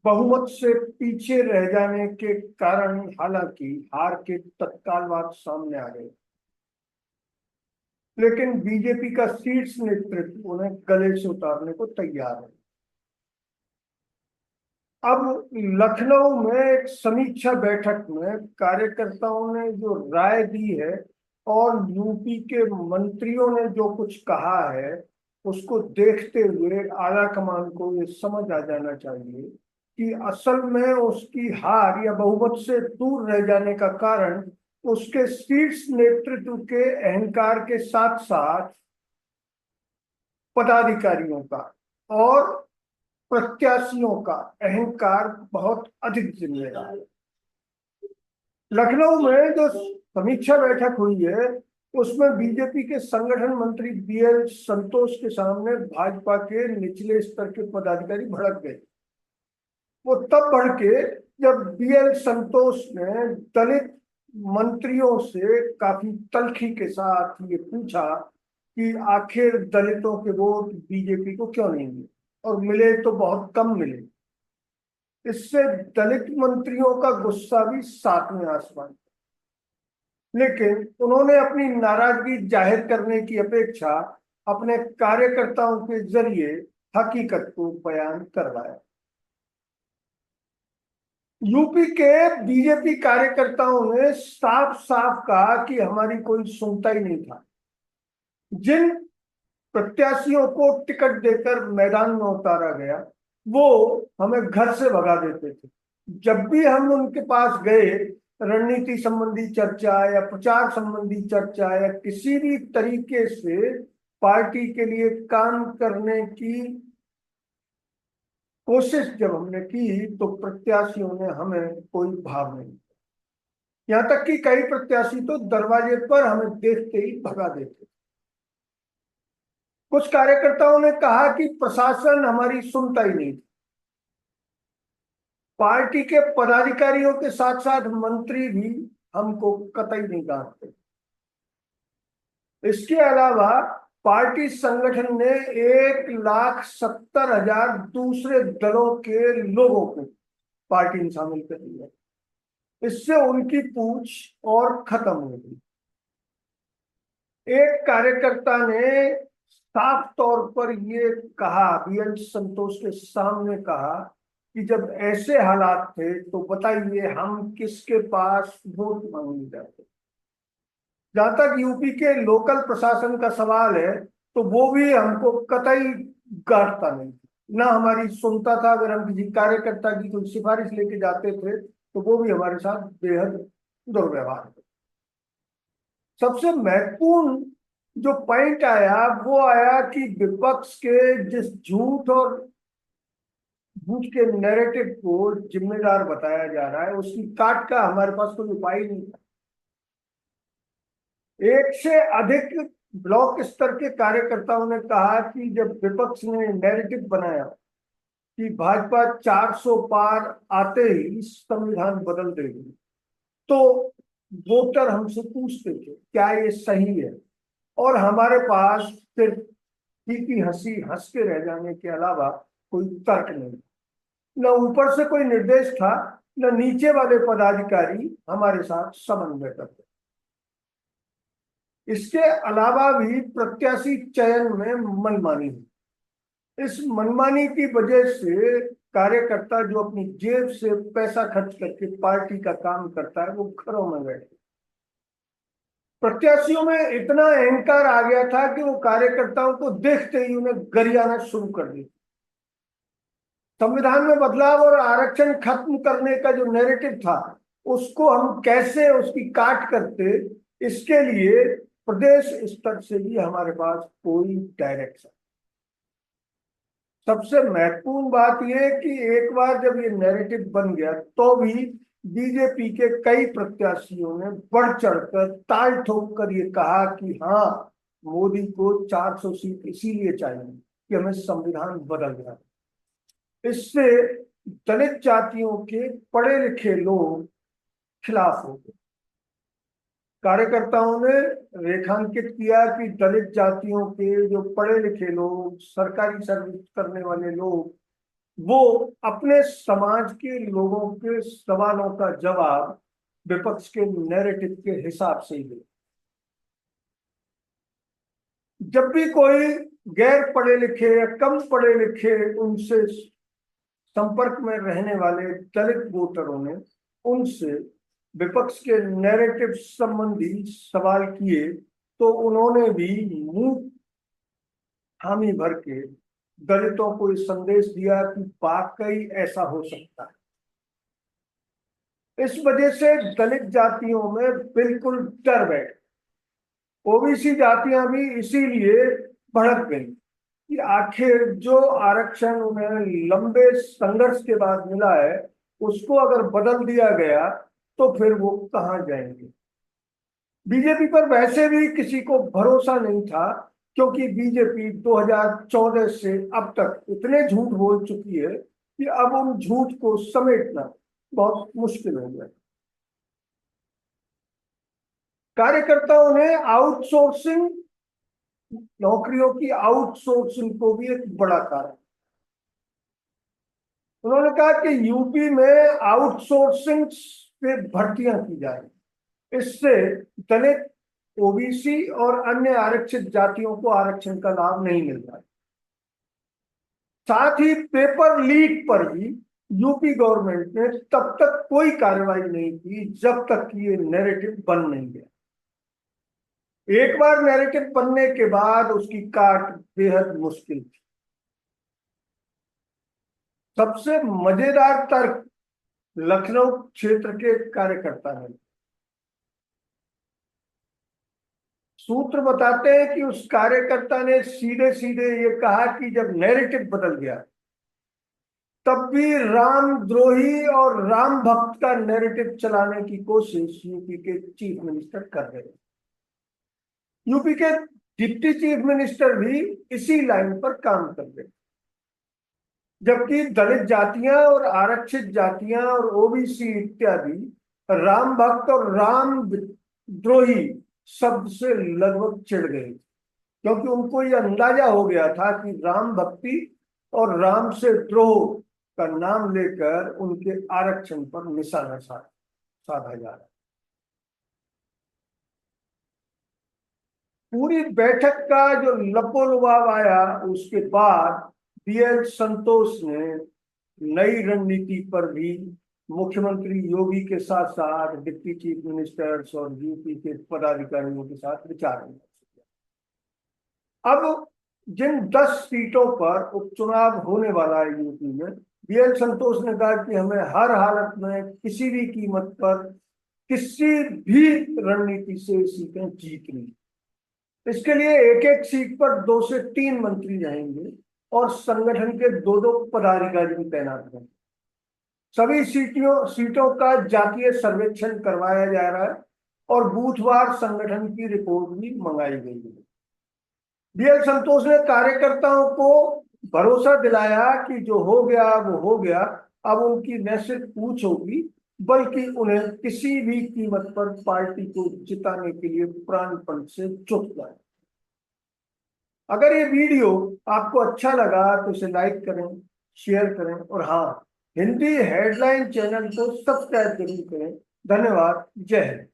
बहुमत से पीछे रह जाने के कारण हालांकि हार के तत्काल बाद सामने आ गए, लेकिन बीजेपी का शीर्ष नेतृत्व उन्हें गले से उतारने को तैयार है। अब लखनऊ में एक समीक्षा बैठक में कार्यकर्ताओं ने जो राय दी है और यूपी के मंत्रियों ने जो कुछ कहा है, उसको देखते हुए आलाकमान को ये समझ आ जाना चाहिए कि असल में उसकी हार या बहुमत से दूर रह जाने का कारण उसके शीर्ष नेतृत्व के अहंकार के साथ साथ पदाधिकारियों का और प्रत्याशियों का अहंकार बहुत अधिक जिम्मेदार है। लखनऊ में जो समीक्षा बैठक हुई है, उसमें बीजेपी के संगठन मंत्री बीएल संतोष के सामने भाजपा के निचले स्तर के पदाधिकारी भड़क गए। वो तब भड़के जब बीएल संतोष ने दलित मंत्रियों से काफी तल्खी के साथ ये पूछा कि आखिर दलितों के वोट बीजेपी को क्यों नहीं मिले, और मिले तो बहुत कम मिले। इससे दलित मंत्रियों का गुस्सा भी सातवें आसमान, लेकिन उन्होंने अपनी नाराजगी जाहिर करने की अपेक्षा अपने कार्यकर्ताओं के जरिए हकीकत को बयान करवाया। यूपी के बीजेपी कार्यकर्ताओं ने साफ साफ कहा कि हमारी कोई सुनता ही नहीं था। जिन प्रत्याशियों को टिकट देकर मैदान में उतारा गया, वो हमें घर से भगा देते थे। जब भी हम उनके पास गए, रणनीति संबंधी चर्चा या प्रचार संबंधी चर्चा या किसी भी तरीके से पार्टी के लिए काम करने की कोशिश जब हमने की, तो प्रत्याशियों ने हमें कोई भाव नहीं। यहाँ तक कि कई प्रत्याशी तो दरवाजे पर हमें देखते ही भगा देते। कुछ कार्यकर्ताओं ने कहा कि प्रशासन हमारी सुनता ही नहीं। पार्टी के पदाधिकारियों के साथ साथ मंत्री भी हमको कतई नहीं डांटते। इसके अलावा पार्टी संगठन ने 1,70,000 दूसरे दलों के लोगों को पार्टी में शामिल कर लिया। इससे उनकी पूछ और खत्म हो गई। एक कार्यकर्ता ने साफ तौर पर ये कहा, बीएल संतोष के सामने कहा कि जब ऐसे हालात थे तो बताइए हम किसके पास वोट मांगने जाते। जहां तक यूपी के लोकल प्रशासन का सवाल है, तो वो भी हमको कतई गांठता नहीं, ना हमारी सुनता था। अगर हम किसी कार्यकर्ता की कोई सिफारिश लेके जाते थे तो वो भी हमारे साथ बेहद दुर्व्यवहार। सबसे महत्वपूर्ण जो पॉइंट आया, वो आया कि विपक्ष के जिस झूठ और झूठ के नैरेटिव को जिम्मेदार बताया जा रहा है, उसकी काट का हमारे पास कोई उपाय नहीं था। एक से अधिक ब्लॉक स्तर के कार्यकर्ताओं ने कहा कि जब विपक्ष ने नैरेटिव बनाया कि भाजपा 400 पार आते ही संविधान बदल देगी, तो वोटर हमसे पूछते थे क्या ये सही है, और हमारे पास सिर्फ फीकी हंसी हंस के रह जाने के अलावा कोई तर्क नहीं। न ऊपर से कोई निर्देश था, न नीचे वाले पदाधिकारी हमारे साथ समन्वय करते। इसके अलावा भी प्रत्याशी चयन में मनमानी है। इस मनमानी की वजह से कार्यकर्ता जो अपनी जेब से पैसा खर्च करके पार्टी का काम करता है, वो घरों में बैठे। प्रत्याशियों में इतना अहंकार आ गया था कि वो कार्यकर्ताओं को देखते ही उन्हें गरियाना शुरू कर दिया। संविधान में बदलाव और आरक्षण खत्म करने का जो नैरेटिव था, उसको हम कैसे उसकी काट करते, इसके लिए प्रदेश स्तर से भी हमारे पास कोई डायरेक्शन। सबसे महत्वपूर्ण बात यह कि एक बार जब ये नैरेटिव बन गया, तो भी बीजेपी के कई प्रत्याशियों ने बढ़ चढ़कर ताल ठोक कर ये कहा कि हाँ, मोदी को 400 सीट इसीलिए चाहिए कि हमें संविधान बदल गया। इससे दलित जातियों के पढ़े लिखे लोग खिलाफ हो गए। कार्यकर्ताओं ने रेखांकित किया कि दलित जातियों के जो पढ़े लिखे लोग, सरकारी सर्विस करने वाले लोग, वो अपने समाज के लोगों के सवालों का जवाब विपक्ष के नैरेटिव के हिसाब से ही दे। जब भी कोई गैर पढ़े लिखे या कम पढ़े लिखे उनसे संपर्क में रहने वाले दलित वोटरों ने उनसे विपक्ष के नैरेटिव संबंधी सवाल किए तो उन्होंने भी मुंह हामी भर के दलितों को ये संदेश दिया कि वाकई ऐसा हो सकता है। इस वजह से दलित जातियों में बिल्कुल डर बैठ, ओबीसी जातियां भी इसीलिए भड़क गई कि आखिर जो आरक्षण उन्हें लंबे संघर्ष के बाद मिला है उसको अगर बदल दिया गया तो फिर वो कहां जाएंगे। बीजेपी पर वैसे भी किसी को भरोसा नहीं था क्योंकि बीजेपी 2014 से अब तक इतने झूठ बोल चुकी है कि अब उन झूठ को समेटना बहुत मुश्किल हो गया। कार्यकर्ताओं ने आउटसोर्सिंग, नौकरियों की आउटसोर्सिंग को भी एक बड़ा कारण, उन्होंने कहा कि यूपी में आउटसोर्सिंग से भर्तियां की जाए, इससे दलित, ओबीसी और अन्य आरक्षित जातियों को आरक्षण का लाभ नहीं मिल रहा है। साथ ही पेपर लीक पर भी यूपी गवर्नमेंट ने तब तक कोई कार्रवाई नहीं की जब तक कि ये नैरेटिव बन नहीं गया। एक बार नैरेटिव बनने के बाद उसकी काट बेहद मुश्किल थी। सबसे मजेदार तर्क लखनऊ क्षेत्र के कार्यकर्ता ने, सूत्र बताते हैं कि उस कार्यकर्ता ने सीधे सीधे ये कहा कि जब नैरेटिव बदल गया तब भी रामद्रोही और राम भक्त का नैरेटिव चलाने की कोशिश यूपी के चीफ मिनिस्टर कर रहे हैं। यूपी के डिप्टी चीफ मिनिस्टर भी इसी लाइन पर काम कर रहे हैं, जबकि दलित जातियां और आरक्षित जातियां और ओबीसी इत्यादि राम भक्त और राम द्रोही शब्द से लगभग चिढ़ गए क्योंकि उनको यह अंदाजा हो गया था कि राम भक्ति और राम से द्रोह का नाम लेकर उनके आरक्षण पर निशाना साधा जा रहा है। पूरी बैठक का जो लपोलुभाव आया उसके बाद बीएल संतोष ने नई रणनीति पर भी मुख्यमंत्री योगी के साथ साथ डिप्टी चीफ मिनिस्टर्स और यूपी के पदाधिकारियों के साथ विचार विमर्श किया। अब जिन 10 सीटों पर उपचुनाव होने वाला है यूपी में, बीएल संतोष ने कहा कि हमें हर हालत में किसी भी कीमत पर किसी भी रणनीति से सीटें जीतनी। इसके लिए एक एक सीट पर 2 से 3 मंत्री जाएंगे और संगठन के 2-2 पदाधिकारी भी तैनात होंगे। सभी सीटों का जातीय सर्वेक्षण करवाया जा रहा है और बूथवार संगठन की रिपोर्ट भी मंगाई गई है। बीएल संतोष ने कार्यकर्ताओं को भरोसा दिलाया कि जो हो गया वो हो गया, अब उनकी न सिर्फ पूछ होगी बल्कि उन्हें किसी भी कीमत पर पार्टी को जिताने के लिए प्राणपण से जुट जाए। अगर ये वीडियो आपको अच्छा लगा तो इसे लाइक करें, शेयर करें और हाँ, हिंदी हेडलाइन चैनल को सब्सक्राइब जरूर करें। धन्यवाद। जय हिंद।